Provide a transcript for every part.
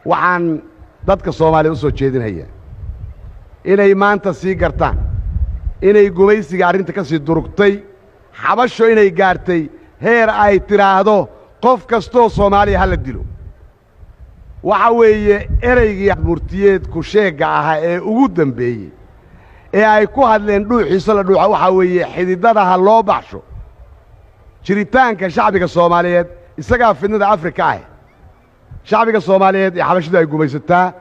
waxaan dadka Soomaaliyeed u soo jeedinayaa inay maanta sii gartaan inay gumaysiga arrinta ka sii durugtay xabasho inay gaartay heer ay tiraahdo qof kastoo Soomaaliya hala dilo waxa weeye ereygii murtiyeed ku sheega ahaa ee ugu dambeeyay ee ay ku hadleen dhuuxiisa la dhuuxa waxa weeye xididada ha loo baxsho jiritaanka shacbiga Soomaaliyeed isaga fidnada Afrika ah shacbiga Soomaaliyeed ee xabashadu ay gumaysataa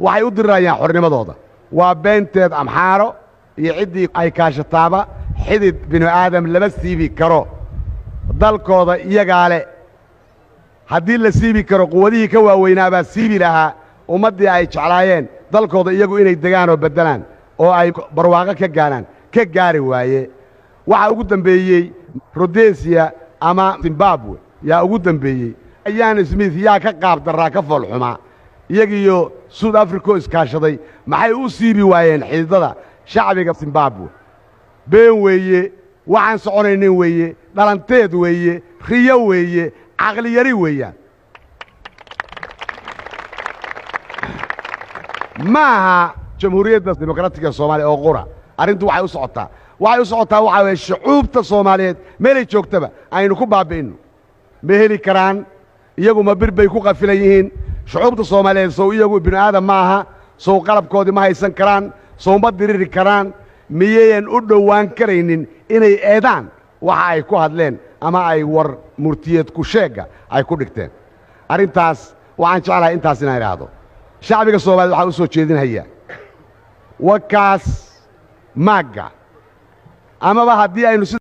waxay u dirayaan xornimadooda waa beenteed amxaaro iyo cidii ay kaashataaba xidid binu aadam laba siibi karo dalkooda iyaga leh haddii la siibi karo quwadihii ka waaweynaabaa siibi lahaa ummaddii ay jeclaayeen dalkooda iyagu inay degaan oo beddelaan oo ay barwaaqo ka gaari waaye waxa ugu dambeeyey Rhodesia ama Zimbabwe yaa ugu dambeeyey ayaan Smith yaa ka qaab daraa ka foolxumaa iyagiyo South Africa iskaashaday maxay u siibi waayeen xididada shacbiga Zimbabwe been weeye waxaan soconaynin weeye dhalanteed weeye riyo weeye aqli yari weeyaan maaha jamhuuriyadda dimuqraadiga Soomaaliya oo qura arrintu waxay u socotaa waxa weeye shucuubta Soomaaliyeed meelay joogtaba aynu ku baabi'ino ma heli karaan iyagu ma bir bay ku qafilan yihiin shucuubta Soomaaliyeed soo iyagu ibn aadam maaha soo qalabkoodii ma haysan karaan soo ma diriri karaan miyeyan u dhowaan karaynin inay eedaan waxa ay ku hadleen ama ay war murtiyeed ku sheega ay ku dhigteen arrintaas waxaan jeclahay intaas inaan iraahdo shacbiga Soomaaliyeed waxa uu soo jeedinayaa wakaas maaga amaba haddii aynu